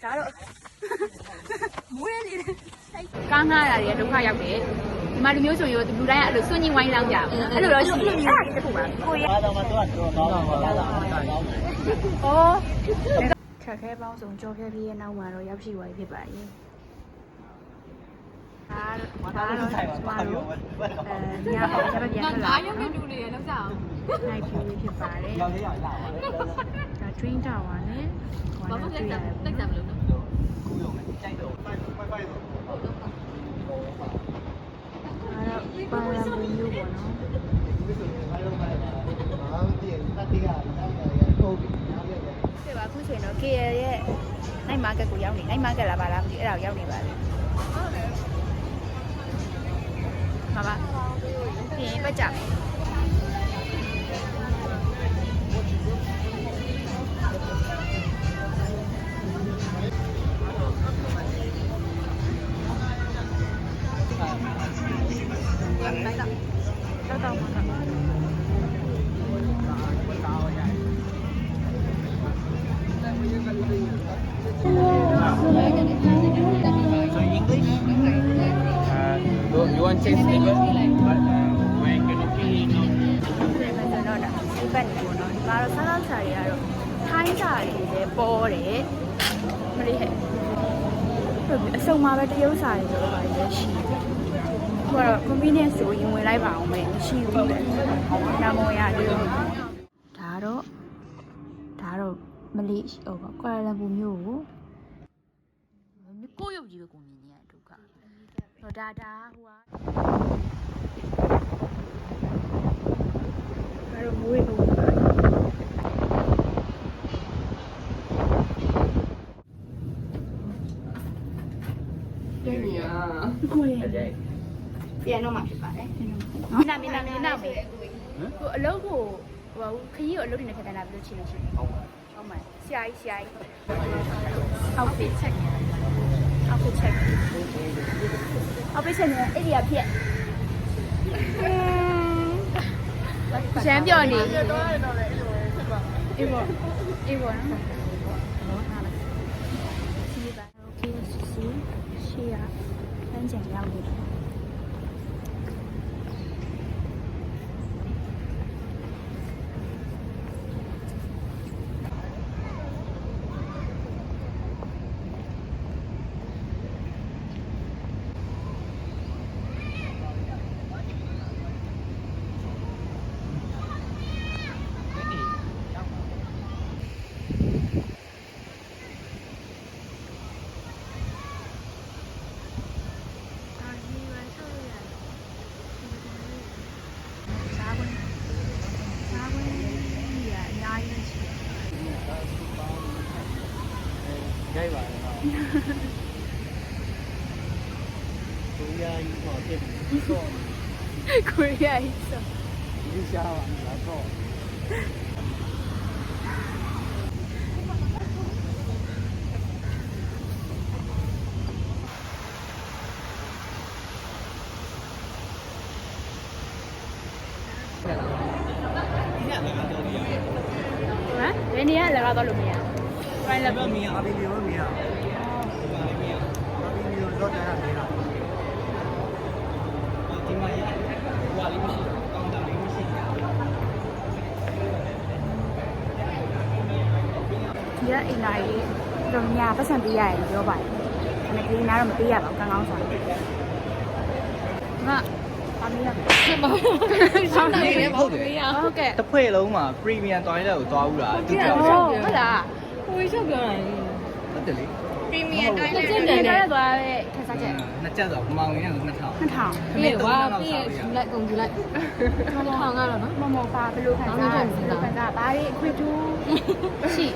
ဒါတော့မွေးနေတယ်ကားငှားရတယ်ဒုက္ခရောက်တယ်ဒီမှာလူမျိုးဆိုရင်လူတိုင်းအဲ့လိုစွန့်ညင်ဝိုင်းလောင်းကြအဲ့လိုတော့ရှိတယ်အဲ့ဒါကြီးတစ်ခုပါကိုရအားတော့တော့ကောင်းတာခက်ခဲပေါင်းစုံကြော်ဖြဲပြီးရဲ့နောက်မှာတော့ရောက်ရှိသွားပြီဖြစ်ပါရဲ့ဒါတော့ညအောင်ကျမပြန်ထွက်လာရုံနဲ့တူနေရလောက်ကြအောင်နိုင်ဖြူဖြစ်ပါတယ်ရောက်ရလာပါဒါ train tower နဲ့ဘာလို့တက်ကြမလို့ကူရုံနဲ့ကြိုက်တော့ဖိုက်တော့အဲ့တော့ပါရမီမျိုးပေါ့နော်ဒီပါခုချိန်တော့ KL ရဲ့ night market ကိုရောက်နေ night market လာပါလားမသိအဲ့ဒါကိုရောက်နေပါပြီဟုတ်ပါပြင်ပတ်ကြမယ်You want change flavor? When you looking in တော့ဒါစိတ်ပတ်နေပေါ့နော်ဒီမှာတော့ဆန်းဆန်းစာတွေကတော့ထိုင်းစာတွေလည်းပေါ်တယ်မလေးဟဲ့အစုံမှာပဲတရုတ်စာတွေတော့ပါလေရှိတယ်ဟိုကတော့ convenience ကိုရင်ဝင်လိုက်ပါအောင်မယ်ရှိဘူးလေနာမောရလေးဒါတော့မလေးဟိုကွာလာလမ်ပူမြို့ကိုရုပ်ကြီးပဲကိုမြင်နေရဒုက္ခဟိုဒါဟိုကအဲ့တော့မွေးလို့ပြန်ရကိုရပြန်တော့မှာဖြစ်ပါတယ်နော်နာမည်ဟိုအလုပ်ကိုဟိုခကြီးကိုအလုပ်တွေနဲ့ခက်တယ်လားဘယ်လိုချိန်လို့ရှိလဲဟုတ်ပါဆရာကြီးoutfit check နေအဲ့ဒီအဖြစ်ရှမ်းပြောနေအေးပေါ့နော်ဒီပါ okay ရှေ့ရတန်းကျင်ရောက်နေတယ်Gây vậy hả? Korea is not dead. Korea is so. Đi sao bạn đã có? Hả? Cái này là bao lâu rồi? Cái là Có mía, ở bên dưới mía. Ở bên dưới rất là mía. Dạ, ý này rồi nhà phát sinh đi dài vô vậy. Này kia nói là một tí dài bảo căng ngon rồi. Vâng. Ok. တစ်ဖွဲ့လုံးမှာ premium တွိုင်းတဲ့ကိုတွားဦးတာသူပြော ဟုတ်လားကိုကြီးချက်ပြောတယ် ဟုတ်တယ်လေ premium တိုင်းနဲ့သွားတဲ့ခက်စားချက် နှစ်ချက်ဆိုပမောင်ရင်းက2000 2000 ပြီးတော့ပြီးရယူလိုက်ကုန်ယူလိုက်2000ကတော့နော် မမောပါဘယ်လိုခံစားလဲဘယ်လိုခံစားဘာတွေအခွင့်ထူးရှိ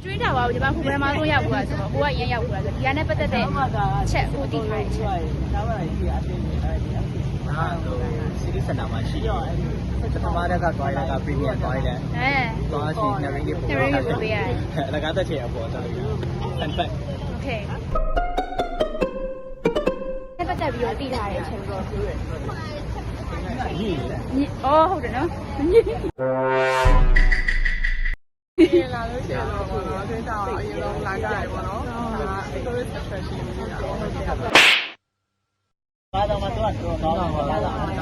ကျွေးတာ ရောက်ပါဘူးဒီမှာခုဘယ်မှာဆုံးရောက်ဘူးလားဆိုတော့ကိုကရန်ရောက်ဘူးလားဆိုဒီကနေ့ပတ်သက်တဲ့ချက်ကိုတည်ထားတဲ့ချက် စီရီစနာမရှိရောစတမားကသွားရတာပရီမီယံသွားရတယ်သွားစီနရင်းကြီးပို့ရတယ်လကားတက်ချေအပေါ်သွားပြီးဖန်ဖက် โอเคဒီပတ်သက်ပြီးတော့တည်ထားတဲ့ချက်တော့ပြောရ ကြီးလေ အော်ဟုတ်တယ်နော် လာလို့ရှိရင်တော့ဘောနော်တွင်းတောင်အရင်ဆုံးလာကြတယ်ဘောနော်ဒါ tourist attraction ကြီးတာဟုတ်တယ် ဘာတော့မတော်တော့တော့လာတာ အော်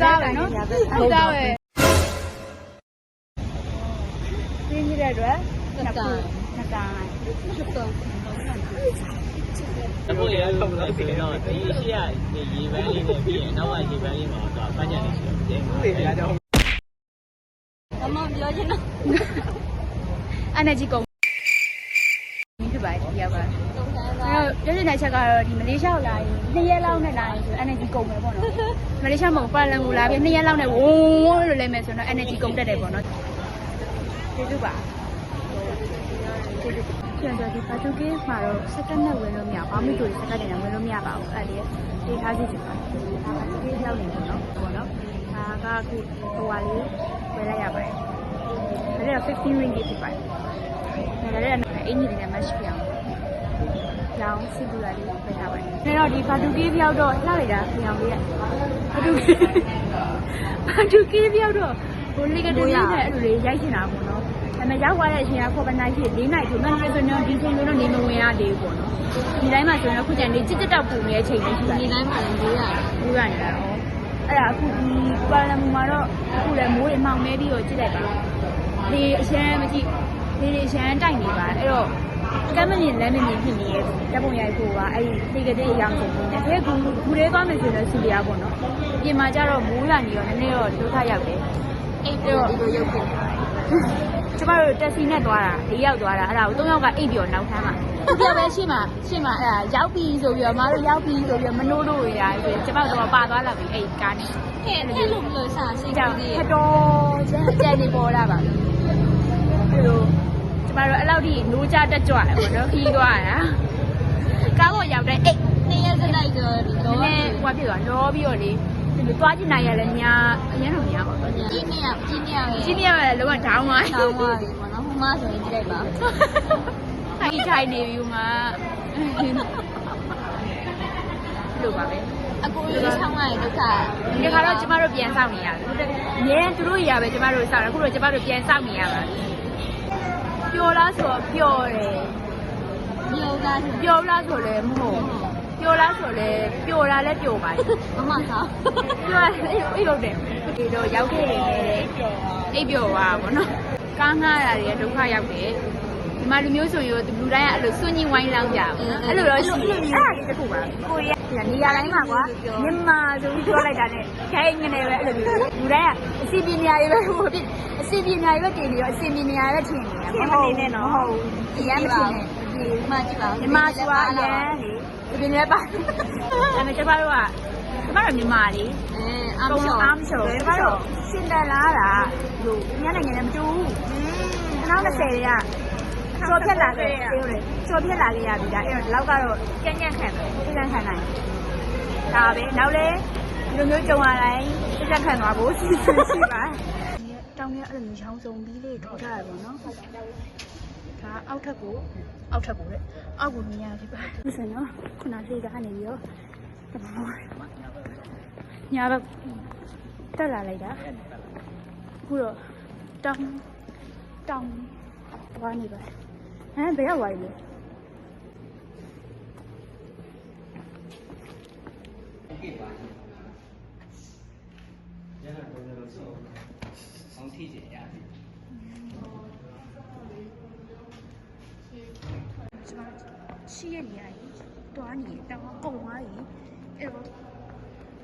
ဒါပဲနော်ဟုတ်တာပဲပြင်းနေတဲ့အတွက်နှစ်ကိုနှစ်ကိုင်း အခုရတော့လည်းပြီးတော့ဒီရှိရရေပန်းလေးနဲ့ပြီးရင်နောက်ကရေပန်းလေးမှာတော့ပန်းချန်လေးရှိတယ်ဟုတ်တယ်ဒါတော့ မမပြောချင်တော့ energy ကုန်ဖြစ်ပါတယ်ဒီရောက်ပါအဲ့တော့ပြောချင်တဲ့ချက်ကတော့ဒီမလေးရှားကိုလာရင်2ရက်လောက်နဲ့လာရင်ဆို energy ကုန်မယ်ပေါ့နော်မလေးရှားမှာပါလန်ကိုလာပြီး2ရက်လောက်နဲ့ဝုန်းလို့လဲမယ်ဆိုတော့ energy ကုန်တတ်တယ်ပေါ့နော်ကျေးဇူးပါပြန်တော့ဒီပါတူကေးမှာတော့စက္ကန့်နဲ့ဝင်လို့မရဘာမှမတွေ့စက္ကန့်နဲ့ဝင်လို့မရပါဘူးအဲ့ဒီဒေထားစီချင်ပါဒါပါတူကေးရောက်နေတယ်နော်ပေါ့နော်ဒါကခုဟိုပါလေးဝယ်လိုက်ရပါတယ်ဒါက15 ringgit ဖြစ်ပါတယ်ဒါလည်းအင်ဂျင်နဲ့ match ပြအောင်လောင်းစီပူလာလေးပေးထားပါတယ်ဒါတော့ဒီပါတူကေးပြောက်တော့လှလိုက်တာပြောင်းလေးရပါတူကေးပြောက်တော့ဟိုလေကတူလေးနဲ့အဲ့လိုလေးရိုက်ချင်တာပေါ့နော်ဒါပေမဲ့ရောက်သွားတဲ့အချိန်ကခေါ်ပနိုင်ရှိ4နိုင်ဆိုမှလည်းဆိုတော့ဒီချိန်လုံးတော့နေမဝင်ရသေးဘူးပေါ့နော်ဒီတိုင်းမှာဆိုရင်ခုကျန်နေကြစ်တောက်ပူနေတဲ့အချိန်လေးရှိပါတယ် ဒီတိုင်းမှာလည်း400 ဘူးရနေတာရောအဲ့ဒါအခုဒီပါလမူမှာတော့အခုလည်းမိုးတွေမှောင်နေပြီးတော့ကြည့်လိုက်ပါဒီအရှမ်းမကြည့်ဒီအရှမ်းတိုက်နေပါအဲ့တော့ကမ်းမမြင်လမ်းမမြင်ဖြစ်နေရဲ့တပ်ပုံရိုက်ဖို့ကအဲ့ဒီလေကတဲ့အရောင်ချိန်နေတယ်ဒါကူလေးသွားမယ်ဆိုတော့စီလျာပေါ့နော်ပြင်မှာကျတော့မိုးရနေတော့နည်းနည်းတော့ဒုက္ခရောက်တယ် အိတ်တော့ဒီလိုရုပ်ဖြစ် ကျမတို့တက်စီနဲ့သွားတာ၄ယောက်သွားတာအဲ့ဒါကို၃ယောက်ကအိပ်ပြောနောက်ထမ်းမှာသူပြောပဲရှေ့မှာအဲ့ဒါရောက်ပြီဆိုပြီးတော့မတို့ရောက်ပြီဆိုပြီးတော့မနိုးလို့ရဆိုကျမတို့ပါသွားလာပြီအဲ့ကားနဲ့ ဟဲ့အဲ့လိုမလို့စာစိတ် ကြော ကြီး င် သေး ခတော်ကျန်ကြံနေပေါ်လာပါအဲ့လိုကျမတို့အဲ့လောက်ထိနိုးကြတက်ကြွတယ်ပေါ့နော်ခီးသွားတာကားပေါ်ရောက်တဲ့အိတ် 2ရက်စလိုက်ဆိုတော့ နည်းဟိုဖြစ်သွားတော့ပြီးတော့လေဒီသွားချင်နိုင်ရလဲညာအရင်တော့ညာပါတော့ ကြီးနေရပဲ ကြီးနေရလဲလောကဒေါင်းသွား ဆောင်းသွားပြီပေါ့နော်ဟိုမှဆိုရင်ကြည့်လိုက်ပါ ထိုင်ထိုင်နေပြီမှာလို့ပါပဲ အကိုလေးဆောင်းလိုက်ဒုက္ခ ဒီခါတော့ကျမတို့ပြန်ဆောင်နေရတယ်အရင်သူတို့ရပဲကျမတို့စောင့်တယ်အခုတော့ကျမတို့ပြန်ဆောင်နေရပါပျော်လားဆိုတော့ပျော်တယ် ပြောသား ပျော်လားဆိုလည်းမဟုတ်ပျော်လားဆိုလည်းပျော်တာလည်းပျော်ပါတယ် မမဆောင်း ပျော်အေးလို့တယ်ဒီတော့ရောက်ခဲ့နေတယ်အိပ်ပျော်သွားပါတော့ကားငှားတာတွေကဒုက္ခရောက်တယ်ဒီမှာလူမျိုးဆိုရင်လူတိုင်းကအဲ့လိုစွန့်ညင်ဝိုင်းလောင်းကြဘူးအဲ့လိုတော့ရှိတယ်အဲ့ဒါလေးတစ်ခုပါကိုရီးယားနေရာတိုင်းမှာကွာမြန်မာဆိုပြီးပြောလိုက်တာနဲ့ခိုင်းငနေပဲအဲ့လိုမျိုးလူတိုင်းကအစီပညာရေးပဲဟိုဖြစ်အစီပညာရေးပဲတင်ပြီးတော့အစီပညာရေးပဲထင်နေတာမဟုတ်နဲ့နော်မဟုတ်ဒီရမ်းမထင်နဲ့ဒီ မှကြည့်ပါ မြန်မာဆိုတာအရန်လေဒီပြင်လည်းပါဒါပေမဲ့ကျမတို့ကမြန်မာလေ အားမလျှော် အားမလျှော်ကျမတို့ရှင်တန်လာတာဟိုညနိုင်ငံနဲ့မတူဘူး2020တွေကကျော်ဖြတ်လာခဲ့တယ်ကျော်ဖြတ်လာခဲ့ရပြီဒါအဲ့တော့ဒီလောက်ကတော့ကြမ်းကြမ်းခံတယ်ကြမ်းခံနိုင်ဒါပဲနောက်လေဒီလိုမျိုးကြုံရတိုင်းကြမ်းခံသွားဖို့စီစဉ်ရှိပါတောင်းရအဲ့လိုမျိုးချောင်းစုံပြီးလေးထောက်ထားရပါတော့ဒါအောက်ထပ်ကိုတဲ့အောက်ကိုမြင်ရပြီပါဒီစင်နော်ခုနလေးကနေပြီးတော့တမန်ညာတော့တက်လာလိုက်တာအခုတော့တောင်းသွားနေပါဟမ်ဘယ်ရောက်သွားပြီလဲရှိရနေရည်တွားနေတောင်းကုန်သွားပြီအဲ့တော့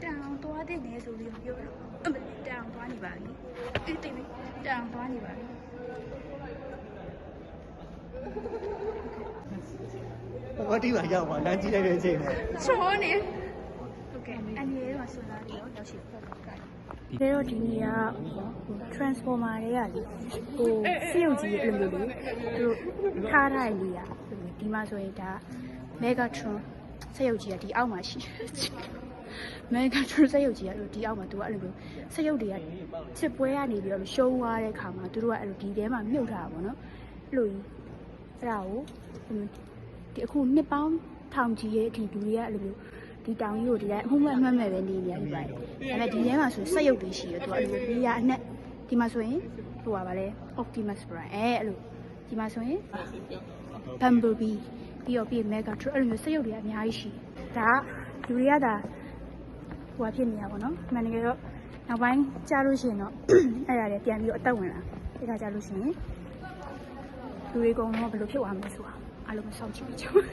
တောင်းသွားတဲ့နေဆိုပြီးပြောတော့တောင်းသွားနေပါပြီအဲ့တိတ်တောင်းသွားနေပါပြီဘာတိပါရောက်ပါလမ်းကြည့်လိုက်တဲ့အချိန်နဲ့ ချောနေဟုတ်ကဲ့အန်ရီရဲ့မှာဆွလာပြီးတော့ရောက်ရှိဖတ်ပါ ဒါတော့ဒီနေရာဟို transformer တွေကလေဟိုစီယုတ်ကြီးအဲ့လိုမျိုးလေသူတို့ထားထားနေရဒီမှာဆိုရင်ဒါ Megatron စက်ရုပ်ကြီးကဒီအောက်မှာရှိMegatron စက်ရုပ်ကြီးကဒီအောက်မှာသူကအဲ့လိုမျိုးစက်ရုပ်တွေကစစ်ပွဲကနေပြီးတော့ရှုံးသွားတဲ့ခါမှာသူတို့ကအဲ့လိုဒီထဲမှာမြုပ်ထားတာပေါ့နော်အဲ့လိုကြီးအဲ့ဒါကိုဒီအခုနှစ်ပေါင်းထောင်ကြီးရဲ့အထိလူတွေကအဲ့လိုမျိုးဒီတောင်ကြီးကိုဒီတိုင်းအမှုမဲ့ပဲနေနေရတယ်ပါတယ်ဒါပေမဲ့ဒီထဲမှာဆိုစက်ရုပ်တွေရှိတယ်သူကအဲ့လိုနေရာအနှက်ဒီမှာဆိုရင်ဟိုပါဗာလဲ Optimus Prime အဲ့လိုဒီမှာဆိုရင် Bumblebee ပြီးတော့Megatron အဲ့လိုမျိုးစက်ရုပ်တွေအများကြီးရှိဒါကလူတွေကဒါဟိုပါဖြစ်နေတာပေါ့နော်မှန်တကယ်တော့နောက်ပိုင်းကြားလို့ရှိရင်တော့အဲ့ဒါတွေပြန်ပြီးတော့အသက်ဝင်လာအဲ့ဒါကြားလို့ရှိရင်လူတွေကတော့ဘယ်လိုဖြစ်သွားမလဲဆိုတာအားလုံးစောင့်ကြည့်ကြပါဦးဒါက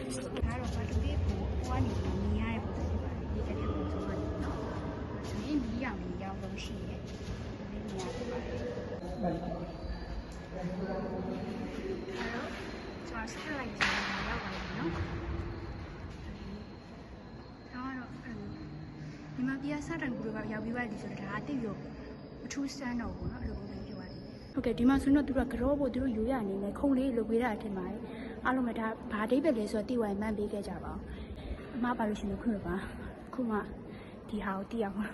တော့ဘာတူလေးကိုဟိုကနေမြင်ရတဲ့ပုံစံပါဒီကနေ့ပုံစံပါနော်ဒီမီးရောင်ကြီးရောက်လို့ရှိရဲ့ဒီနေရာဖြစ်ပါတယ်ကျွန်တော်ဆက်လိုက်ကြည့်ရောက်ပါတယ်နော်ဒီမှာပြစတဲ့ကူကရောက်ပြီးပါလိမ့်ဆိုတော့ဒါအတိတ်ရောအထူးစမ်းတော့ဘူးเนาะအဲ့လိုမျိုးပြောရတယ်ဟုတ်ကဲ့ဒီမှာဆိုတော့သူကကြောဖို့သူတို့ရိုးရအနေနဲ့ခုံလေးလုပ်ပေးတာထင်ပါတယ်အားလုံးကဒါဘာဒိတ်ပဲလဲဆိုတော့တိဝိုင်မှန်းပေးခဲ့ကြပါအောင်အမှားပါလို့ရှိရင်ခုလိုပါခုမှဒီဟာကိုတိအောင်ပါ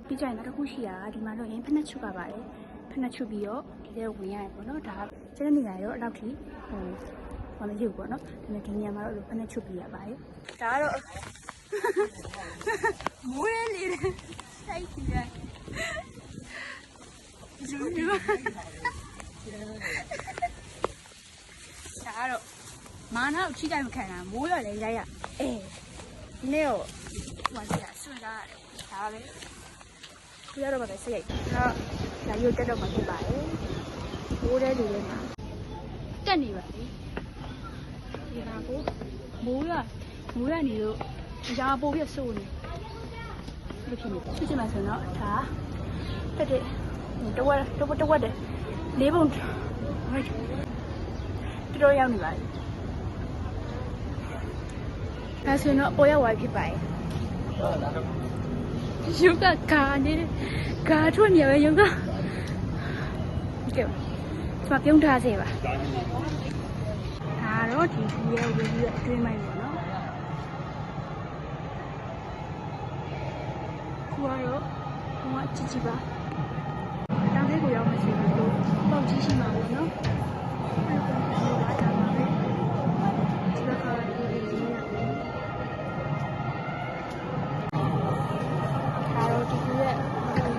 ပြီးကြရင်တော့တစ်ခုရှိတာဒီမှာတော့ရင်ဖက်နှက်ချုပ်ပါပါတယ်ဖက်နှက်ချုပ်ပြီးတော့ဒီထဲဝင်ရတယ်ပေါ့เนาะဒါကျတဲ့နေရာရောအဲ့လောက်ထိဘာမဖြစ်ဘူးပေါ့เนาะဒါပေမဲ့ဒီနေရာမှာတော့ဖက်နှက်ချုပ်ပြရပါတယ်ဒါကတော့မိုးရနေတယ်တိုက်ကြည့်ရဂျူးဒါကတော့မာနာကိုချိကြိုက်မခံတာမိုးရလည်းရိုက်ရဒီနေ့တော့ဟိုကဆွန့်ထားရတယ်ဒါပဲပြရတော့ပဲဆက်ရိုက်တော့ဒါရုပ်တက်တော့မှဖြစ်ပါတယ်မိုးတဲ့လူတွေမှာတက်နေပါလေဒီကကိုမိုးရနေလို့ရာပိုးပြဆိုးနေလို့ဖြစ်နေတယ်ဖြစ်ချင်မှဆိုတော့ဒါတက်တဲ့တဝက်တယ်လေးပုံတော်ရောက်နေပါပြီဒါဆိုတော့ပေါ်ရောက်သွားဖြစ်ပါတယ်ရုပ်ကကာနေတယ်ကာထွက်နေပဲရုပ်ကကဲကျွန်မပြုံးထားစေပါဒါတော့ဒီကြီးရဲ့ဝီဒီယိုအတွင်းမိုင်းပေါ့နော်ခုကတော့ဟိုကကြည့်ကြည့်ပါတောင်ထဲကိုရောက်မှရှိလို့ပေါက်ကြီးရှိမှာပေါ့နော်အဲ့ဒါကိုပါတာပါပဲဒီလိုခါဒီလိုကြီးရတယ်အားတော့ဒီရဲ့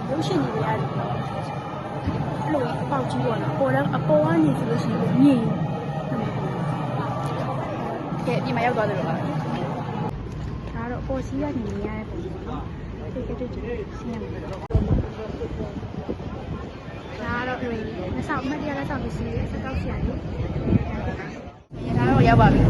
ရုပ်ရှင်တွေရတယ်အဲ့လိုအပေါက်ကြီးပေါ့နော်ပေါ်တော့အပေါ်ကနေဆိုလို့ရှိရင်မြင်ကဲဒီမှာရောက်သွားတယ်လို့ပါဒါတော့အပေါ်စီးကနေမြင်ရတဲ့ပုံပေါ့နော်ဒီကတည်းကရှင်းရမယ်ဒါတော့လက်ဆောင်မတရားလက်ဆောင်ပစ္စည်းစတောက်ရှိရတယ်ဒါတော့ရောက်ပါပြီ